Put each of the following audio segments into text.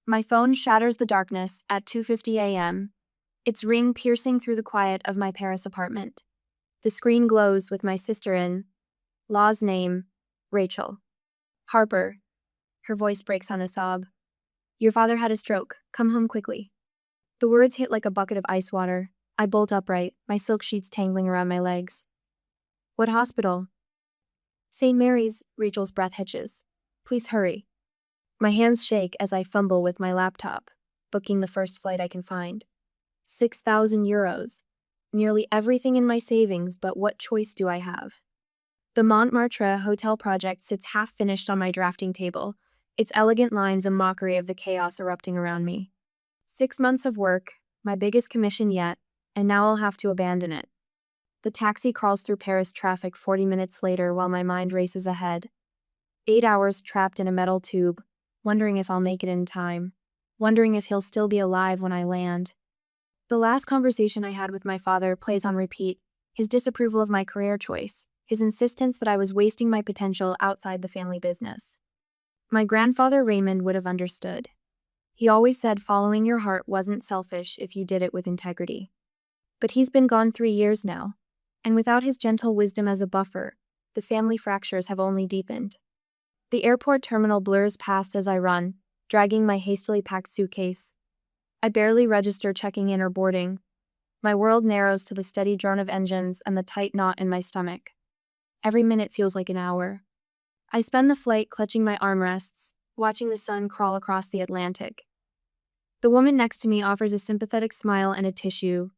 My phone shatters the darkness at 2:50 a.m., its ring piercing through the quiet of my Paris apartment. The screen glows with my sister in law's name, Rachel. Harper. Her voice breaks on a sob. Your father had a stroke. Come home quickly. The words hit like a bucket of ice water. I bolt upright, my silk sheets tangling around my legs. What hospital? St. Mary's, Rachel's breath hitches. Please hurry. My hands shake as I fumble with my laptop, booking the first flight I can find. 6,000 euros. Nearly everything in my savings, but what choice do I have? The Montmartre hotel project sits half-finished on my drafting table, its elegant lines a mockery of the chaos erupting around me. 6 months of work, my biggest commission yet, and now I'll have to abandon it. The taxi crawls through Paris traffic 40 minutes later while my mind races ahead. 8 hours trapped in a metal tube, wondering if I'll make it in time, wondering if he'll still be alive when I land. The last conversation I had with my father plays on repeat, his disapproval of my career choice, his insistence that I was wasting my potential outside the family business. My grandfather Raymond would have understood. He always said following your heart wasn't selfish if you did it with integrity. But he's been gone 3 years now, and without his gentle wisdom as a buffer, the family fractures have only deepened. The airport terminal blurs past as I run, dragging my hastily packed suitcase. I barely register checking in or boarding. My world narrows to the steady drone of engines and the tight knot in my stomach. Every minute feels like an hour. I spend the flight clutching my armrests, watching the sun crawl across the Atlantic. The woman next to me offers a sympathetic smile and a tissue.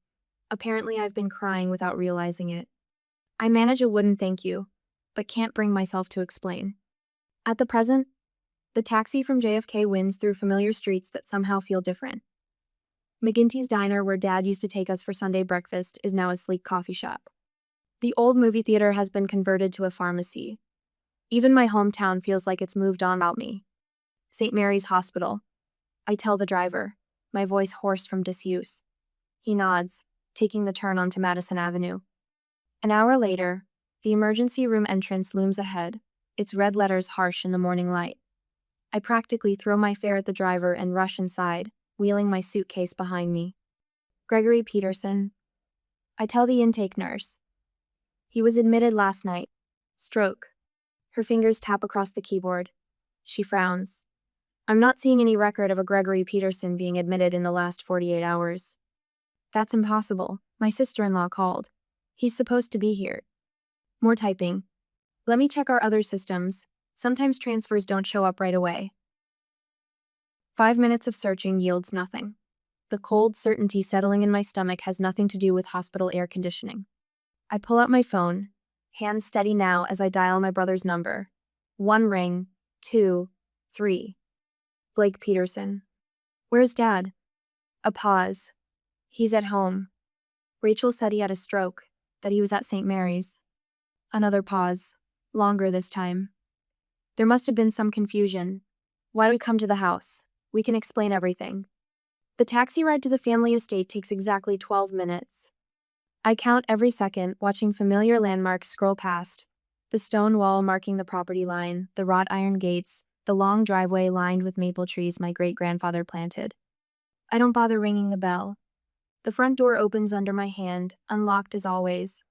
Apparently, I've been crying without realizing it. I manage a wooden thank you, but can't bring myself to explain. At the present, the taxi from JFK winds through familiar streets that somehow feel different. McGinty's Diner, where Dad used to take us for Sunday breakfast, is now a sleek coffee shop. The old movie theater has been converted to a pharmacy. Even my hometown feels like it's moved on about me. St. Mary's Hospital. I tell the driver, my voice hoarse from disuse. He nods, taking the turn onto Madison Avenue. An hour later, the emergency room entrance looms ahead, its red letters harsh in the morning light. I practically throw my fare at the driver and rush inside, wheeling my suitcase behind me. Gregory Peterson. I tell the intake nurse. He was admitted last night. Stroke. Her fingers tap across the keyboard. She frowns. I'm not seeing any record of a Gregory Peterson being admitted in the last 48 hours. That's impossible. My sister-in-law called. He's supposed to be here. More typing. Let me check our other systems. Sometimes transfers don't show up right away. 5 minutes of searching yields nothing. The cold certainty settling in my stomach has nothing to do with hospital air conditioning. I pull out my phone, hands steady now as I dial my brother's number. 1 ring, 2, 3. Blake Peterson. Where's Dad? A pause. He's at home. Rachel said he had a stroke, that he was at St. Mary's. Another pause, longer this time. There must have been some confusion. Why don't we come to the house? We can explain everything. The taxi ride to the family estate takes exactly 12 minutes. I count every second, watching familiar landmarks scroll past. The stone wall marking the property line, the wrought iron gates, the long driveway lined with maple trees my great-grandfather planted. I don't bother ringing the bell. The front door opens under my hand, unlocked as always.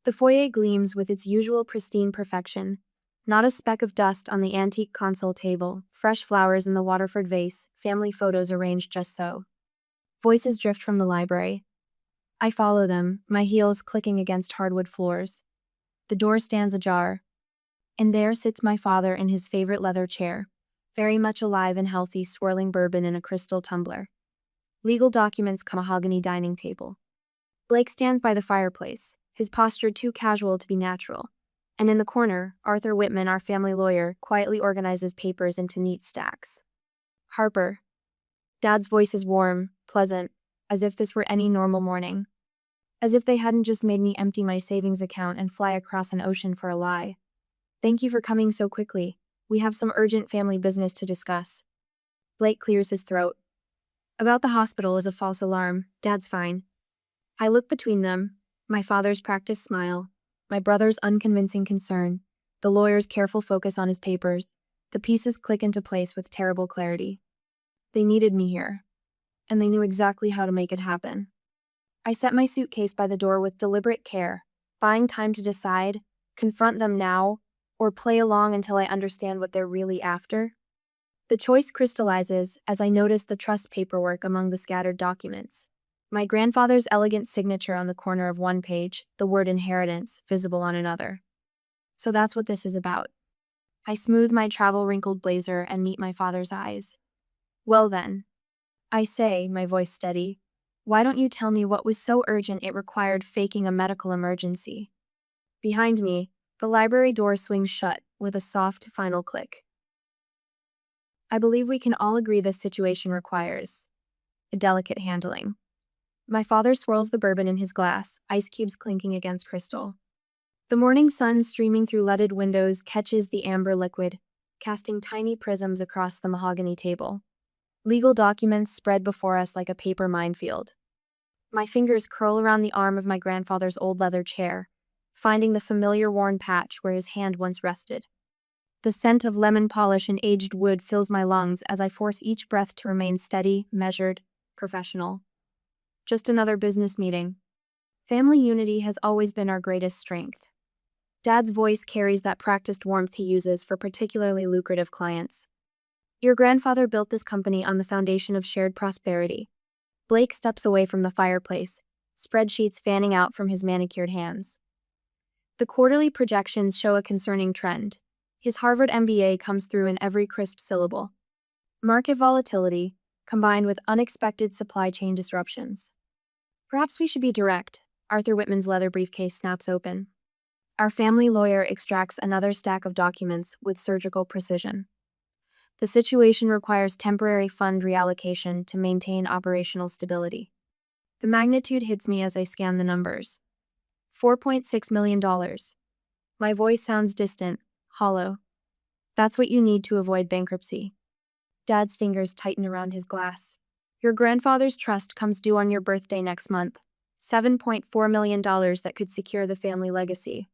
The foyer gleams with its usual pristine perfection. Not a speck of dust on the antique console table, fresh flowers in the Waterford vase, family photos arranged just so. Voices drift from the library. I follow them, my heels clicking against hardwood floors. The door stands ajar. And there sits my father in his favorite leather chair, very much alive and healthy, swirling bourbon in a crystal tumbler. Legal documents, mahogany dining table. Blake stands by the fireplace, his posture too casual to be natural. And in the corner, Arthur Whitman, our family lawyer, quietly organizes papers into neat stacks. Harper. Dad's voice is warm, pleasant, as if this were any normal morning. As if they hadn't just made me empty my savings account and fly across an ocean for a lie. Thank you for coming so quickly. We have some urgent family business to discuss. Blake clears his throat. About the hospital is a false alarm. Dad's fine. I look between them, my father's practiced smile, my brother's unconvincing concern, the lawyer's careful focus on his papers. The pieces click into place with terrible clarity. They needed me here, and they knew exactly how to make it happen. I set my suitcase by the door with deliberate care, buying time to decide, confront them now, or play along until I understand what they're really after. The choice crystallizes as I notice the trust paperwork among the scattered documents. My grandfather's elegant signature on the corner of one page, the word inheritance visible on another. So that's what this is about. I smooth my travel-wrinkled blazer and meet my father's eyes. Well then, I say, my voice steady, why don't you tell me what was so urgent it required faking a medical emergency? Behind me, the library door swings shut with a soft final click. I believe we can all agree this situation requires a delicate handling. My father swirls the bourbon in his glass, ice cubes clinking against crystal. The morning sun streaming through leaded windows catches the amber liquid, casting tiny prisms across the mahogany table. Legal documents spread before us like a paper minefield. My fingers curl around the arm of my grandfather's old leather chair, finding the familiar worn patch where his hand once rested. The scent of lemon polish and aged wood fills my lungs as I force each breath to remain steady, measured, professional. Just another business meeting. Family unity has always been our greatest strength. Dad's voice carries that practiced warmth he uses for particularly lucrative clients. Your grandfather built this company on the foundation of shared prosperity. Blake steps away from the fireplace, spreadsheets fanning out from his manicured hands. The quarterly projections show a concerning trend. His Harvard MBA comes through in every crisp syllable. Market volatility, combined with unexpected supply chain disruptions. Perhaps we should be direct. Arthur Whitman's leather briefcase snaps open. Our family lawyer extracts another stack of documents with surgical precision. The situation requires temporary fund reallocation to maintain operational stability. The magnitude hits me as I scan the numbers. $4.6 million. My voice sounds distant, hollow. That's what you need to avoid bankruptcy. Dad's fingers tighten around his glass. Your grandfather's trust comes due on your birthday next month. $7.4 million that could secure the family legacy.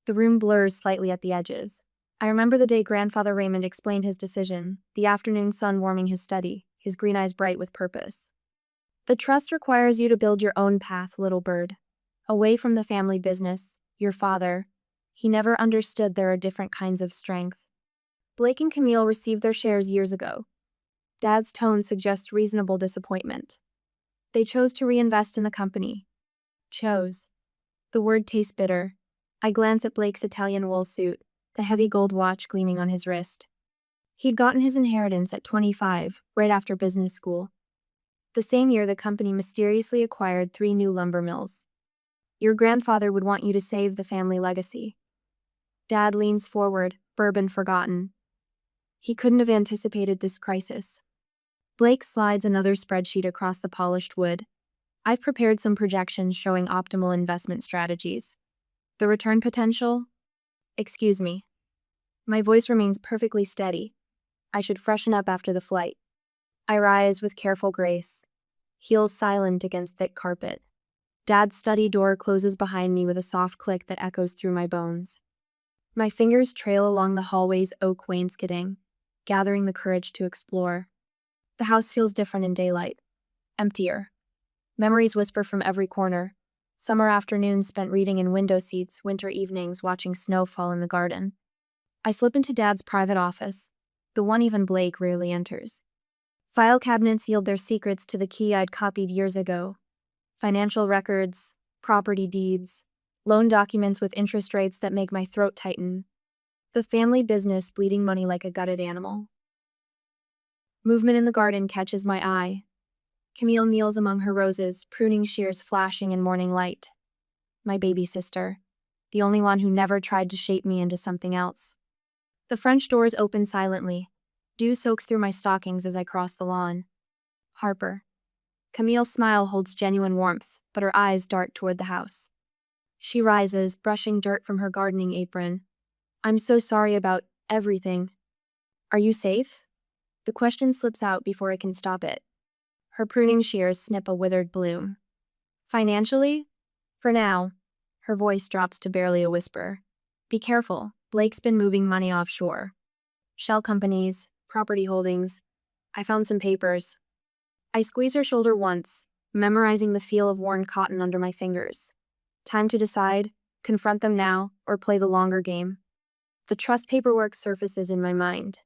The room blurs slightly at the edges. I remember the day Grandfather Raymond explained his decision, the afternoon sun warming his study, his green eyes bright with purpose. The trust requires you to build your own path, little bird. Away from the family business, your father. He never understood there are different kinds of strength. Blake and Camille received their shares years ago. Dad's tone suggests reasonable disappointment. They chose to reinvest in the company. Chose. The word tastes bitter. I glance at Blake's Italian wool suit, the heavy gold watch gleaming on his wrist. He'd gotten his inheritance at 25, right after business school. The same year, the company mysteriously acquired 3 new lumber mills. Your grandfather would want you to save the family legacy. Dad leans forward, bourbon forgotten. He couldn't have anticipated this crisis. Blake slides another spreadsheet across the polished wood. I've prepared some projections showing optimal investment strategies. The return potential? Excuse me. My voice remains perfectly steady. I should freshen up after the flight. I rise with careful grace, heels silent against thick carpet. Dad's study door closes behind me with a soft click that echoes through my bones. My fingers trail along the hallway's oak wainscoting, gathering the courage to explore. The house feels different in daylight. Emptier. Memories whisper from every corner. Summer afternoons spent reading in window seats, winter evenings watching snow fall in the garden. I slip into Dad's private office, the one even Blake rarely enters. File cabinets yield their secrets to the key I'd copied years ago. Financial records, property deeds, loan documents with interest rates that make my throat tighten. The family business bleeding money like a gutted animal. Movement in the garden catches my eye. Camille kneels among her roses, pruning shears flashing in morning light. My baby sister, the only one who never tried to shape me into something else. The French doors open silently. Dew soaks through my stockings as I cross the lawn. Harper. Camille's smile holds genuine warmth, but her eyes dart toward the house. She rises, brushing dirt from her gardening apron. I'm so sorry about everything. Are you safe? The question slips out before I can stop it. Her pruning shears snip a withered bloom. Financially? For now. Her voice drops to barely a whisper. Be careful. Blake's been moving money offshore. Shell companies, property holdings. I found some papers. I squeeze her shoulder once, memorizing the feel of worn cotton under my fingers. Time to decide, confront them now, or play the longer game. The trust paperwork surfaces in my mind.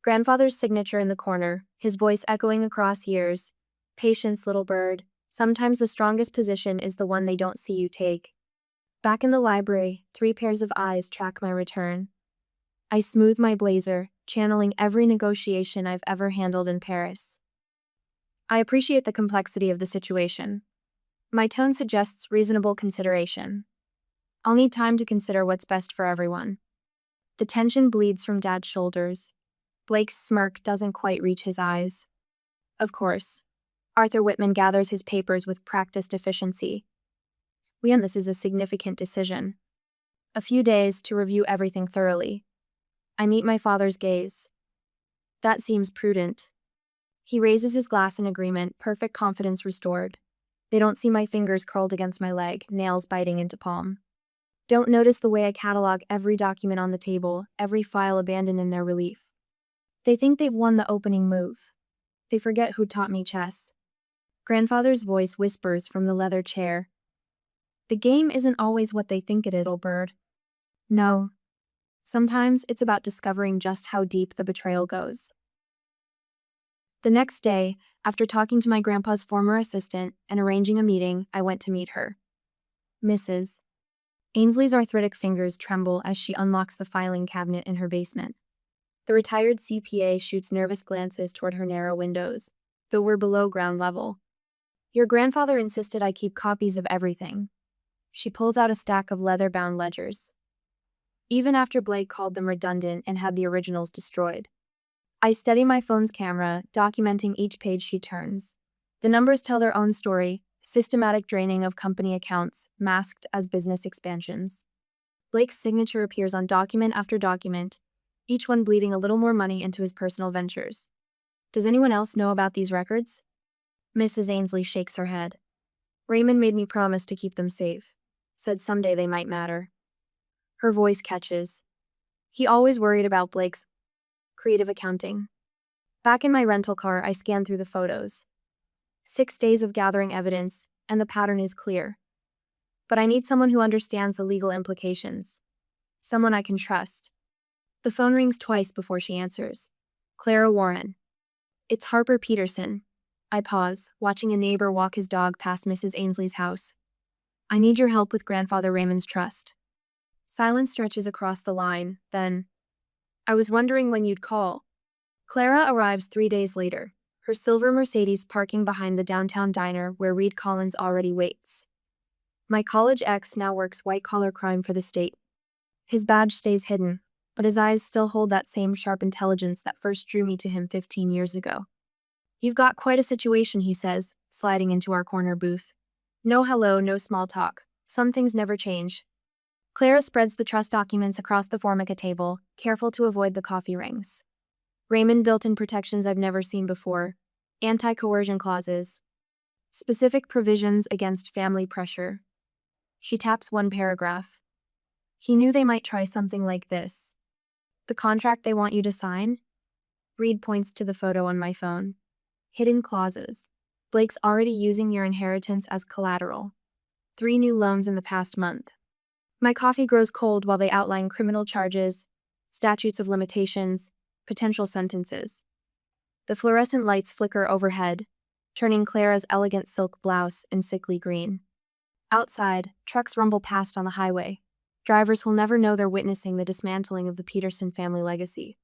Grandfather's signature in the corner, his voice echoing across years. Patience, little bird. Sometimes the strongest position is the one they don't see you take. Back in the library, 3 pairs of eyes track my return. I smooth my blazer, channeling every negotiation I've ever handled in Paris. I appreciate the complexity of the situation. My tone suggests reasonable consideration. I'll need time to consider what's best for everyone. The tension bleeds from Dad's shoulders. Blake's smirk doesn't quite reach his eyes. Of course. Arthur Whitman gathers his papers with practiced efficiency. This is a significant decision. A few days to review everything thoroughly. I meet my father's gaze. That seems prudent. He raises his glass in agreement, perfect confidence restored. They don't see my fingers curled against my leg, nails biting into palm. Don't notice the way I catalog every document on the table, every file abandoned in their relief. They think they've won the opening move. They forget who taught me chess. Grandfather's voice whispers from the leather chair. The game isn't always what they think it is, little bird. No. Sometimes it's about discovering just how deep the betrayal goes. The next day, after talking to my grandpa's former assistant and arranging a meeting, I went to meet her. Mrs. Ainsley's arthritic fingers tremble as she unlocks the filing cabinet in her basement. The retired CPA shoots nervous glances toward her narrow windows, though we're below ground level. Your grandfather insisted I keep copies of everything. She pulls out a stack of leather-bound ledgers. Even after Blake called them redundant and had the originals destroyed. I steady my phone's camera, documenting each page she turns. The numbers tell their own story, systematic draining of company accounts, masked as business expansions. Blake's signature appears on document after document, each one bleeding a little more money into his personal ventures. Does anyone else know about these records? Mrs. Ainsley shakes her head. Raymond made me promise to keep them safe. Said someday they might matter. Her voice catches. He always worried about Blake's creative accounting. Back in my rental car, I scan through the photos. 6 days of gathering evidence, and the pattern is clear. But I need someone who understands the legal implications. Someone I can trust. The phone rings twice before she answers. Clara Warren. It's Harper Peterson. I pause, watching a neighbor walk his dog past Mrs. Ainsley's house. I need your help with Grandfather Raymond's trust. Silence stretches across the line, then, I was wondering when you'd call. Clara arrives 3 days later, her silver Mercedes parking behind the downtown diner where Reed Collins already waits. My college ex now works white-collar crime for the state. His badge stays hidden, but his eyes still hold that same sharp intelligence that first drew me to him 15 years ago. You've got quite a situation, he says, sliding into our corner booth. No hello, no small talk. Some things never change. Clara spreads the trust documents across the Formica table, careful to avoid the coffee rings. Raymond built in protections I've never seen before. Anti-coercion clauses. Specific provisions against family pressure. She taps one paragraph. He knew they might try something like this. The contract they want you to sign? Reed points to the photo on my phone. Hidden clauses. Blake's already using your inheritance as collateral. 3 new loans in the past month. My coffee grows cold while they outline criminal charges, statutes of limitations, potential sentences. The fluorescent lights flicker overhead, turning Clara's elegant silk blouse in sickly green. Outside, trucks rumble past on the highway. Drivers will never know they're witnessing the dismantling of the Peterson family legacy.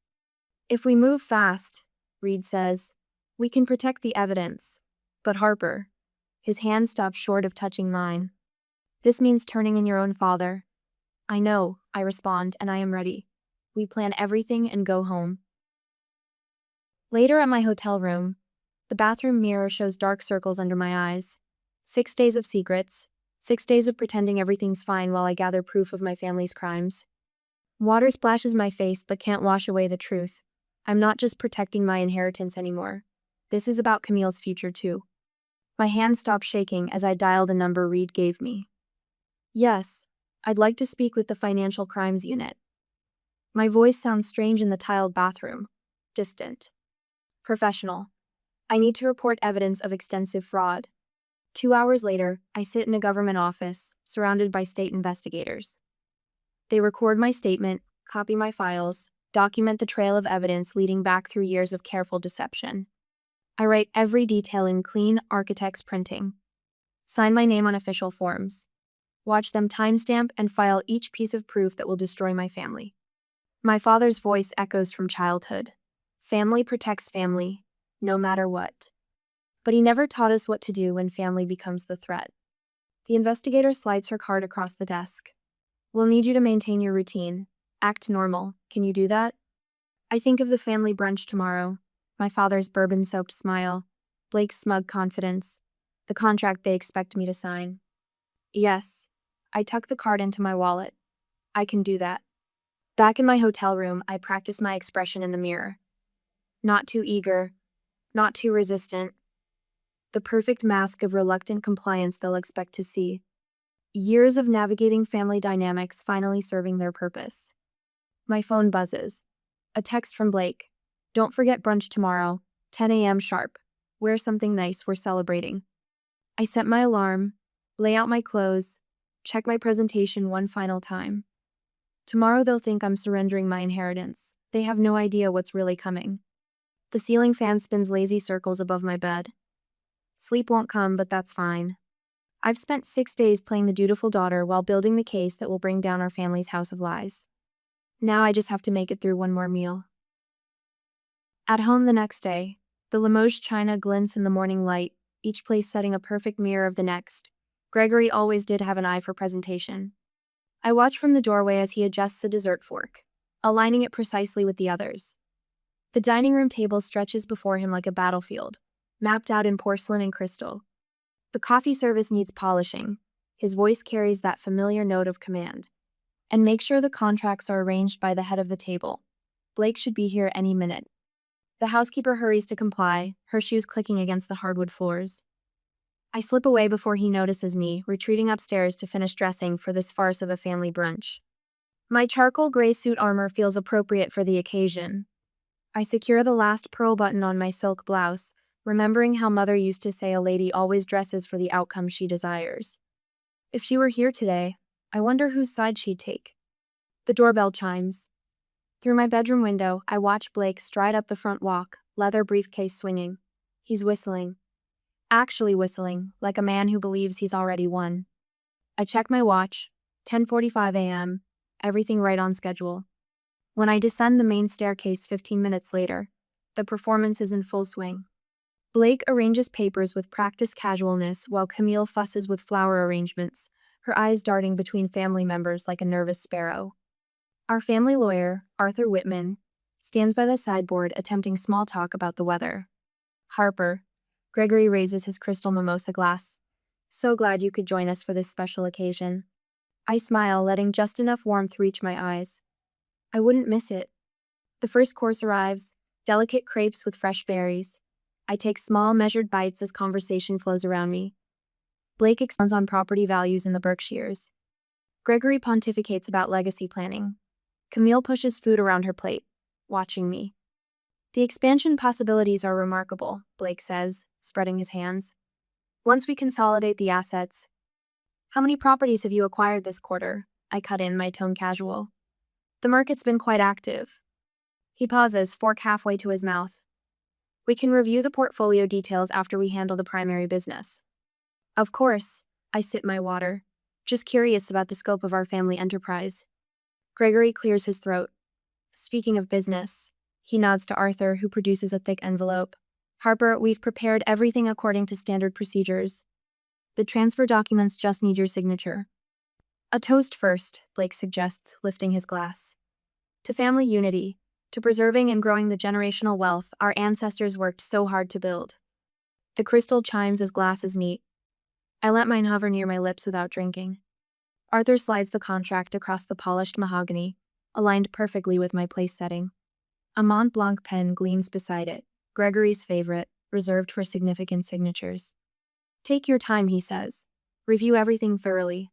If we move fast, Reed says, we can protect the evidence. But Harper, his hand stops short of touching mine. This means turning in your own father. I know, I respond, and I am ready. We plan everything and go home. Later at my hotel room, the bathroom mirror shows dark circles under my eyes. 6 days of secrets, 6 days of pretending everything's fine while I gather proof of my family's crimes. Water splashes my face but can't wash away the truth. I'm not just protecting my inheritance anymore. This is about Camille's future too. My hand stopped shaking as I dialed the number Reed gave me. Yes, I'd like to speak with the Financial Crimes Unit. My voice sounds strange in the tiled bathroom, distant. Professional. I need to report evidence of extensive fraud. 2 hours later, I sit in a government office, surrounded by state investigators. They record my statement, copy my files, document the trail of evidence leading back through years of careful deception. I write every detail in clean architect's printing. Sign my name on official forms. Watch them timestamp and file each piece of proof that will destroy my family. My father's voice echoes from childhood. Family protects family, no matter what. But he never taught us what to do when family becomes the threat. The investigator slides her card across the desk. We'll need you to maintain your routine. Act normal. Can you do that? I think of the family brunch tomorrow. My father's bourbon-soaked smile. Blake's smug confidence. The contract they expect me to sign. Yes. I tuck the card into my wallet. I can do that. Back in my hotel room, I practice my expression in the mirror. Not too eager. Not too resistant. The perfect mask of reluctant compliance they'll expect to see. Years of navigating family dynamics finally serving their purpose. My phone buzzes. A text from Blake. Don't forget brunch tomorrow, 10 a.m. sharp. Wear something nice, we're celebrating. I set my alarm, lay out my clothes, check my presentation one final time. Tomorrow they'll think I'm surrendering my inheritance. They have no idea what's really coming. The ceiling fan spins lazy circles above my bed. Sleep won't come, but that's fine. I've spent 6 days playing the dutiful daughter while building the case that will bring down our family's house of lies. Now I just have to make it through one more meal. At home the next day, the Limoges china glints in the morning light, each place setting a perfect mirror of the next. Gregory always did have an eye for presentation. I watch from the doorway as he adjusts a dessert fork, aligning it precisely with the others. The dining room table stretches before him like a battlefield, mapped out in porcelain and crystal. The coffee service needs polishing. His voice carries that familiar note of command. And make sure the contracts are arranged by the head of the table. Blake should be here any minute. The housekeeper hurries to comply, her shoes clicking against the hardwood floors. I slip away before he notices me, retreating upstairs to finish dressing for this farce of a family brunch. My charcoal gray suit armor feels appropriate for the occasion. I secure the last pearl button on my silk blouse, remembering how Mother used to say a lady always dresses for the outcome she desires. If she were here today, I wonder whose side she'd take. The doorbell chimes. Through my bedroom window, I watch Blake stride up the front walk, leather briefcase swinging. He's whistling. Actually whistling, like a man who believes he's already won. I check my watch, 10:45 a.m., everything right on schedule. When I descend the main staircase 15 minutes later, the performance is in full swing. Blake arranges papers with practiced casualness while Camille fusses with flower arrangements, her eyes darting between family members like a nervous sparrow. Our family lawyer, Arthur Whitman, stands by the sideboard attempting small talk about the weather. Harper. Gregory raises his crystal mimosa glass. So glad you could join us for this special occasion. I smile, letting just enough warmth reach my eyes. I wouldn't miss it. The first course arrives, delicate crepes with fresh berries. I take small, measured bites as conversation flows around me. Blake expounds on property values in the Berkshires. Gregory pontificates about legacy planning. Camille pushes food around her plate, watching me. The expansion possibilities are remarkable, Blake says, spreading his hands. Once we consolidate the assets. How many properties have you acquired this quarter? I cut in, my tone casual. The market's been quite active. He pauses, fork halfway to his mouth. We can review the portfolio details after we handle the primary business. Of course, I sip my water, just curious about the scope of our family enterprise. Gregory clears his throat. Speaking of business, he nods to Arthur, who produces a thick envelope. Harper, we've prepared everything according to standard procedures. The transfer documents just need your signature. A toast first, Blake suggests, lifting his glass. To family unity, to preserving and growing the generational wealth our ancestors worked so hard to build. The crystal chimes as glasses meet. I let mine hover near my lips without drinking. Arthur slides the contract across the polished mahogany, aligned perfectly with my place setting. A Mont Blanc pen gleams beside it, Gregory's favorite, reserved for significant signatures. Take your time, he says. Review everything thoroughly.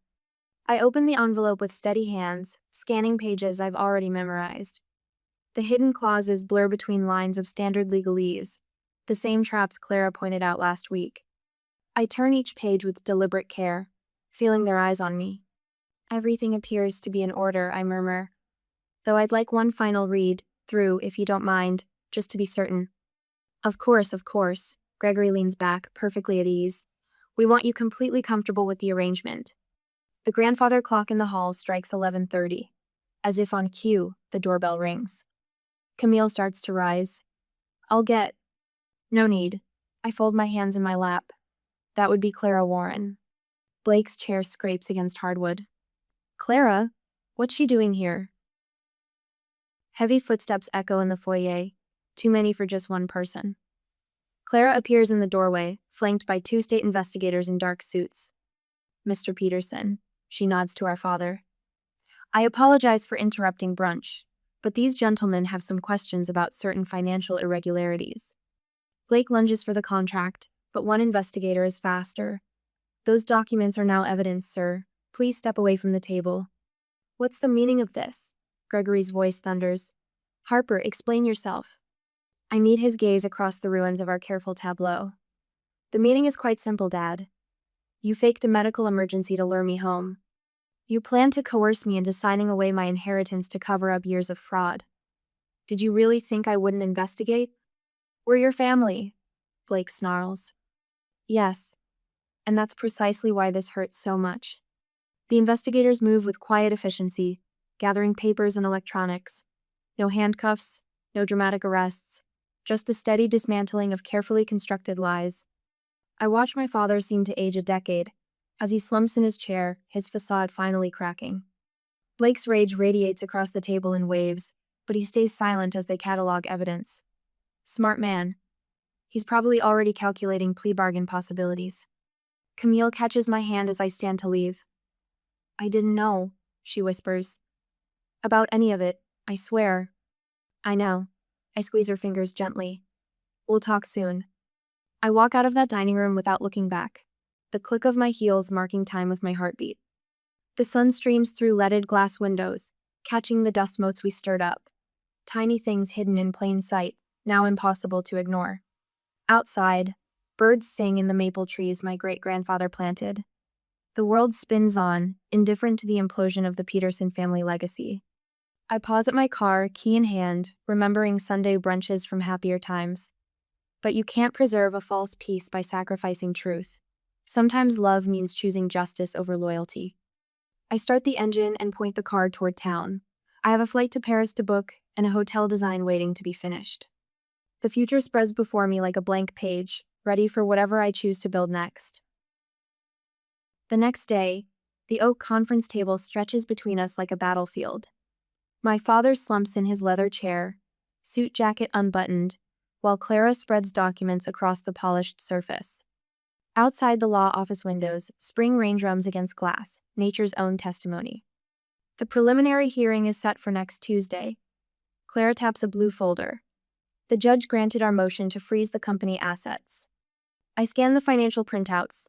I open the envelope with steady hands, scanning pages I've already memorized. The hidden clauses blur between lines of standard legalese, The same traps Clara pointed out last week. I turn each page with deliberate care, feeling their eyes on me. Everything appears to be in order, I murmur. Though I'd like one final read through, if you don't mind, just to be certain. Of course. Gregory leans back, perfectly at ease. We want you completely comfortable with the arrangement. The grandfather clock in the hall strikes 11:30. As if on cue, the doorbell rings. Camille starts to rise. I'll get. No need. I fold my hands in my lap. That would be Clara Warren. Blake's chair scrapes against hardwood. Clara? What's she doing here? Heavy footsteps echo in the foyer, too many for just one person. Clara appears in the doorway, flanked by 2 state investigators in dark suits. Mr. Peterson, she nods to our father. I apologize for interrupting brunch, but these gentlemen have some questions about certain financial irregularities. Blake lunges for the contract, but one investigator is faster. Those documents are now evidence, sir. Please step away from the table. What's the meaning of this? Gregory's voice thunders. Harper, explain yourself. I meet his gaze across the ruins of our careful tableau. The meaning is quite simple, Dad. You faked a medical emergency to lure me home. You planned to coerce me into signing away my inheritance to cover up years of fraud. Did you really think I wouldn't investigate? We're your family, Blake snarls. Yes, and that's precisely why this hurts so much. The investigators move with quiet efficiency, gathering papers and electronics. No handcuffs, no dramatic arrests, just the steady dismantling of carefully constructed lies. I watch my father seem to age a decade, as he slumps in his chair, his facade finally cracking. Blake's rage radiates across the table in waves, but he stays silent as they catalog evidence. Smart man. He's probably already calculating plea bargain possibilities. Camille catches my hand as I stand to leave. I didn't know, she whispers. About any of it, I swear. I know. I squeeze her fingers gently. We'll talk soon. I walk out of that dining room without looking back, the click of my heels marking time with my heartbeat. The sun streams through leaded glass windows, catching the dust motes we stirred up. Tiny things hidden in plain sight, now impossible to ignore. Outside, birds sing in the maple trees my great-grandfather planted. The world spins on, indifferent to the implosion of the Peterson family legacy. I pause at my car, key in hand, remembering Sunday brunches from happier times. But you can't preserve a false peace by sacrificing truth. Sometimes love means choosing justice over loyalty. I start the engine and point the car toward town. I have a flight to Paris to book and a hotel design waiting to be finished. The future spreads before me like a blank page, ready for whatever I choose to build next. The next day, the oak conference table stretches between us like a battlefield. My father slumps in his leather chair, suit jacket unbuttoned, while Clara spreads documents across the polished surface. Outside the law office windows, spring rain drums against glass, nature's own testimony. The preliminary hearing is set for next Tuesday. Clara taps a blue folder. The judge granted our motion to freeze the company assets. I scan the financial printouts,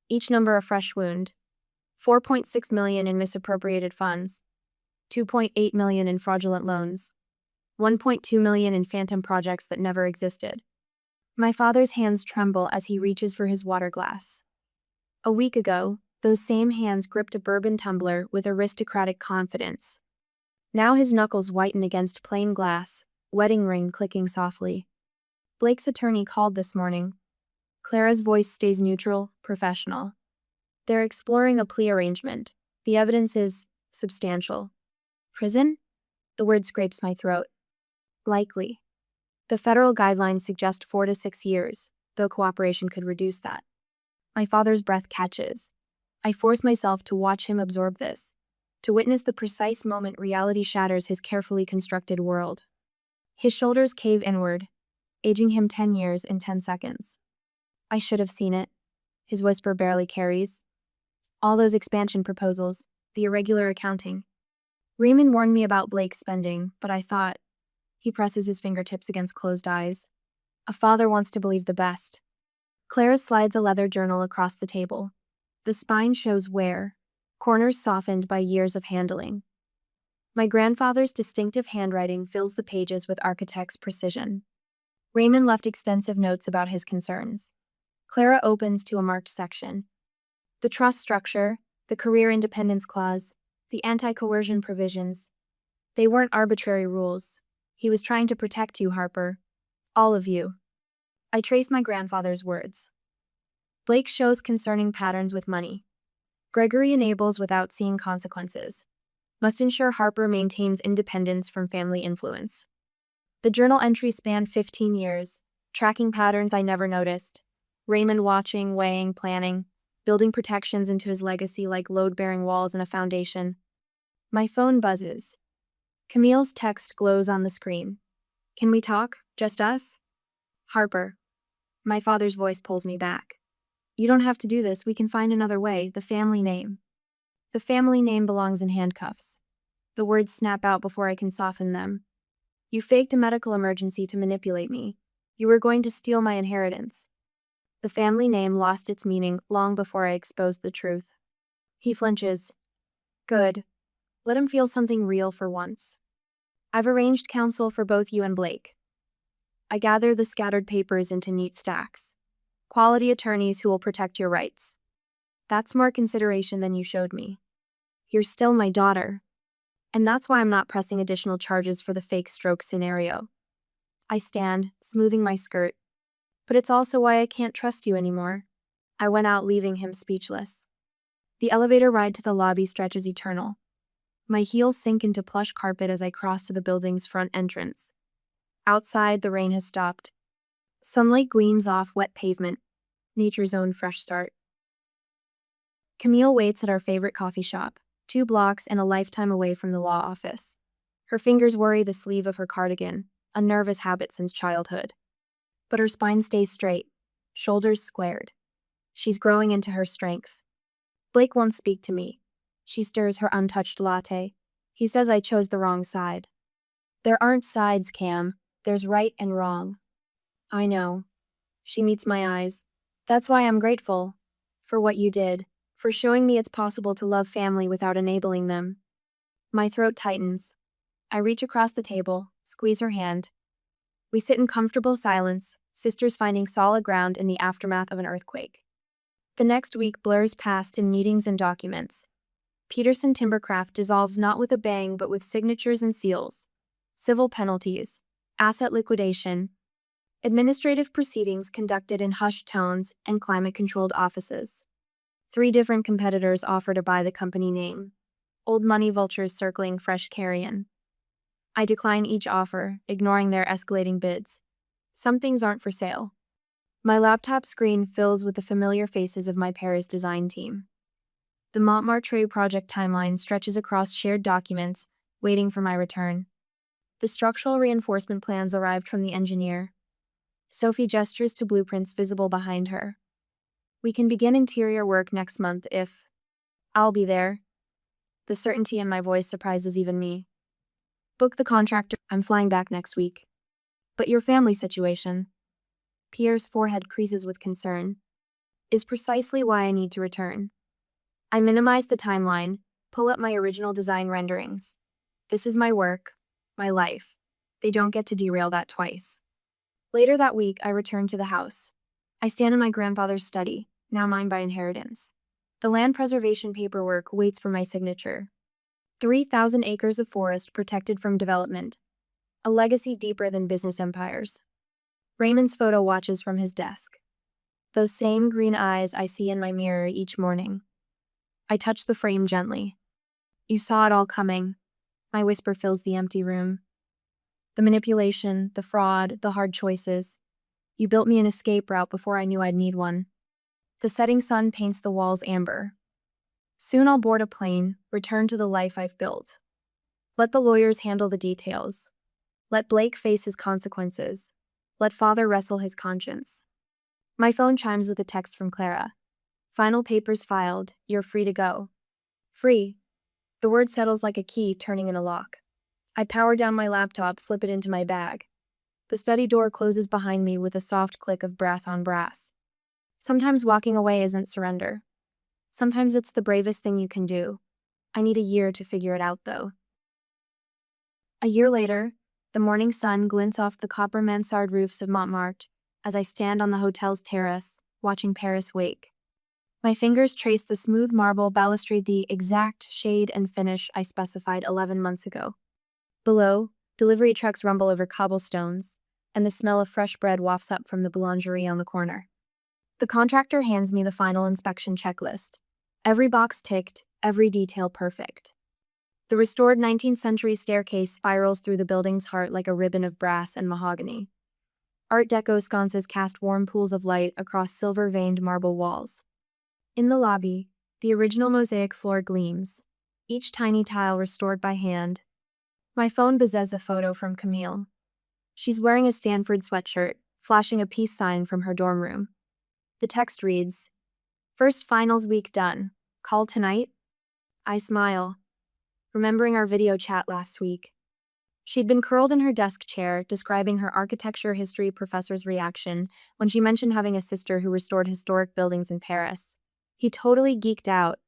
each number a fresh wound. 4.6 million in misappropriated funds, 2.8 million in fraudulent loans, 1.2 million in phantom projects that never existed. My father's hands tremble as he reaches for his water glass. A week ago, those same hands gripped a bourbon tumbler with aristocratic confidence. Now his knuckles whiten against plain glass, wedding ring clicking softly. Blake's attorney called this morning. Clara's voice stays neutral, professional. They're exploring a plea arrangement. The evidence is substantial. Prison? The word scrapes my throat. Likely. The federal guidelines suggest 4 to 6 years, though cooperation could reduce that. My father's breath catches. I force myself to watch him absorb this, to witness the precise moment reality shatters his carefully constructed world. His shoulders cave inward, aging him 10 years in 10 seconds. I should have seen it, his whisper barely carries. All those expansion proposals, the irregular accounting. Raymond warned me about Blake's spending, but I thought. He presses his fingertips against closed eyes. A father wants to believe the best. Clara slides a leather journal across the table. The spine shows wear, corners softened by years of handling. My grandfather's distinctive handwriting fills the pages with architect's precision. Raymond left extensive notes about his concerns. Clara opens to a marked section. The trust structure, the career independence clause, the anti-coercion provisions. They weren't arbitrary rules. He was trying to protect you, Harper. All of you. I trace my grandfather's words. Blake shows concerning patterns with money. Gregory enables without seeing consequences. Must ensure Harper maintains independence from family influence. The journal entries span 15 years, tracking patterns I never noticed. Raymond watching, weighing, planning, building protections into his legacy like load-bearing walls and a foundation. My phone buzzes. Camille's text glows on the screen. Can we talk? Just us? Harper. My father's voice pulls me back. You don't have to do this. We can find another way. The family name. The family name belongs in handcuffs. The words snap out before I can soften them. You faked a medical emergency to manipulate me. You were going to steal my inheritance. The family name lost its meaning long before I exposed the truth. He flinches. Good. Let him feel something real for once. I've arranged counsel for both you and Blake. I gather the scattered papers into neat stacks. Quality attorneys who will protect your rights. That's more consideration than you showed me. You're still my daughter. And that's why I'm not pressing additional charges for the fake stroke scenario. I stand, smoothing my skirt. But it's also why I can't trust you anymore. I went out, leaving him speechless. The elevator ride to the lobby stretches eternal. My heels sink into plush carpet as I cross to the building's front entrance. Outside, the rain has stopped. Sunlight gleams off wet pavement. Nature's own fresh start. Camille waits at our favorite coffee shop, 2 blocks and a lifetime away from the law office. Her fingers worry the sleeve of her cardigan, a nervous habit since childhood. But her spine stays straight, shoulders squared. She's growing into her strength. Blake won't speak to me. She stirs her untouched latte. He says I chose the wrong side. There aren't sides, Cam. There's right and wrong. I know. She meets my eyes. That's why I'm grateful. For what you did. For showing me it's possible to love family without enabling them. My throat tightens. I reach across the table, squeeze her hand. We sit in comfortable silence, sisters finding solid ground in the aftermath of an earthquake. The next week blurs past in meetings and documents. Peterson Timbercraft dissolves not with a bang but with signatures and seals. Civil penalties. Asset liquidation. Administrative proceedings conducted in hushed tones and climate-controlled offices. 3 different competitors offer to buy the company name. Old money vultures circling fresh carrion. I decline each offer, ignoring their escalating bids. Some things aren't for sale. My laptop screen fills with the familiar faces of my Paris design team. The Montmartre project timeline stretches across shared documents, waiting for my return. The structural reinforcement plans arrived from the engineer. Sophie gestures to blueprints visible behind her. We can begin interior work next month if... I'll be there. The certainty in my voice surprises even me. Book the contractor. I'm flying back next week. But your family situation, Pierre's forehead creases with concern, is precisely why I need to return. I minimize the timeline, pull up my original design renderings. This is my work, my life. They don't get to derail that twice. Later that week, I return to the house. I stand in my grandfather's study, now mine by inheritance. The land preservation paperwork waits for my signature. 3,000 acres of forest protected from development. A legacy deeper than business empires. Raymond's photo watches from his desk. Those same green eyes I see in my mirror each morning. I touch the frame gently. You saw it all coming. My whisper fills the empty room. The manipulation, the fraud, the hard choices. You built me an escape route before I knew I'd need one. The setting sun paints the walls amber. Soon I'll board a plane, return to the life I've built. Let the lawyers handle the details. Let Blake face his consequences. Let father wrestle his conscience. My phone chimes with a text from Clara. Final papers filed. You're free to go. Free. The word settles like a key turning in a lock. I power down my laptop, slip it into my bag. The study door closes behind me with a soft click of brass on brass. Sometimes walking away isn't surrender. Sometimes it's the bravest thing you can do. I need a year to figure it out, though. A year later, The morning sun glints off the copper mansard roofs of Montmartre as I stand on the hotel's terrace, watching Paris wake. My fingers trace the smooth marble balustrade, the exact shade and finish I specified 11 months ago. Below, delivery trucks rumble over cobblestones, and the smell of fresh bread wafts up from the boulangerie on the corner. The contractor hands me the final inspection checklist. Every box ticked, every detail perfect. The restored 19th century staircase spirals through the building's heart like a ribbon of brass and mahogany. Art Deco sconces cast warm pools of light across silver-veined marble walls. In the lobby, the original mosaic floor gleams, each tiny tile restored by hand. My phone buzzes a photo from Camille. She's wearing a Stanford sweatshirt, flashing a peace sign from her dorm room. The text reads, "First finals week done. Call tonight?" I smile, remembering our video chat last week. She'd been curled in her desk chair, describing her architecture history professor's reaction when she mentioned having a sister who restored historic buildings in Paris. He totally geeked out.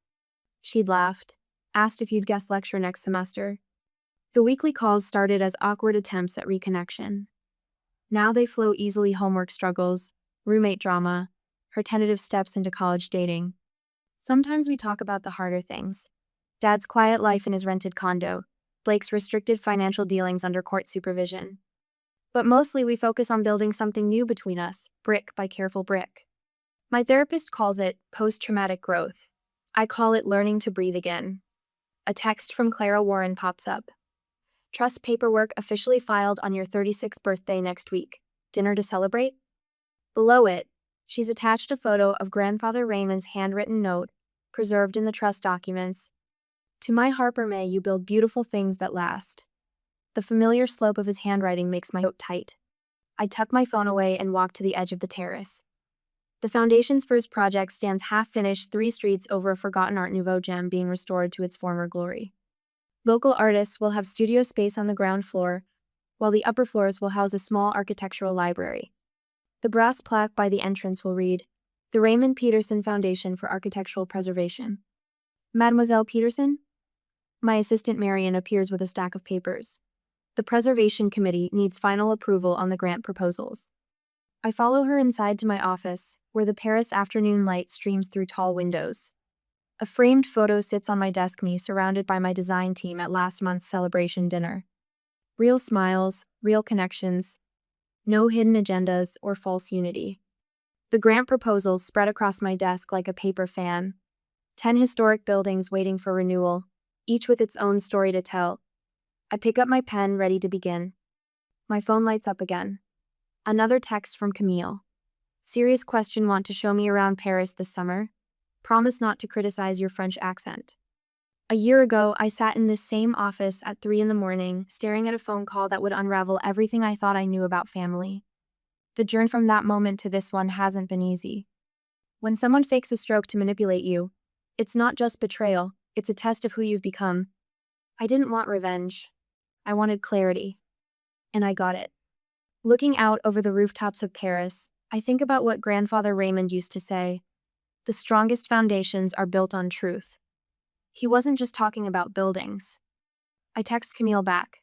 She'd laughed, asked if you'd guest lecture next semester. The weekly calls started as awkward attempts at reconnection. Now they flow easily: homework struggles, roommate drama, her tentative steps into college dating. Sometimes we talk about the harder things. Dad's quiet life in his rented condo, Blake's restricted financial dealings under court supervision. But mostly we focus on building something new between us, brick by careful brick. My therapist calls it post-traumatic growth. I call it learning to breathe again. A text from Clara Warren pops up. "Trust paperwork officially filed on your 36th birthday next week. Dinner to celebrate?" Below it, she's attached a photo of Grandfather Raymond's handwritten note, preserved in the trust documents. "To my Harper May, you build beautiful things that last." The familiar slope of his handwriting makes my throat tight. I tuck my phone away and walk to the edge of the terrace. The Foundation's first project stands half-finished 3 streets over a forgotten Art Nouveau gem being restored to its former glory. Local artists will have studio space on the ground floor, while the upper floors will house a small architectural library. The brass plaque by the entrance will read, "The Raymond Peterson Foundation for Architectural Preservation." "Mademoiselle Peterson?" My assistant Marion appears with a stack of papers. The Preservation Committee needs final approval on the grant proposals. I follow her inside to my office, where the Paris afternoon light streams through tall windows. A framed photo sits on my desk, me surrounded by my design team at last month's celebration dinner. Real smiles, real connections, no hidden agendas or false unity. The grant proposals spread across my desk like a paper fan. 10 historic buildings waiting for renewal, each with its own story to tell. I pick up my pen, ready to begin. My phone lights up again. Another text from Camille. "Serious question, want to show me around Paris this summer? Promise not to criticize your French accent." A year ago, I sat in this same office at 3 in the morning, staring at a phone call that would unravel everything I thought I knew about family. The journey from that moment to this one hasn't been easy. When someone fakes a stroke to manipulate you, it's not just betrayal, it's a test of who you've become. I didn't want revenge. I wanted clarity. And I got it. Looking out over the rooftops of Paris, I think about what Grandfather Raymond used to say. The strongest foundations are built on truth. He wasn't just talking about buildings. I text Camille back.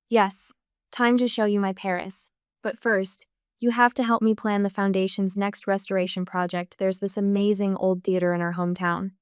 "Yes, time to show you my Paris. But first, you have to help me plan the Foundation's next restoration project. There's this amazing old theater in our hometown.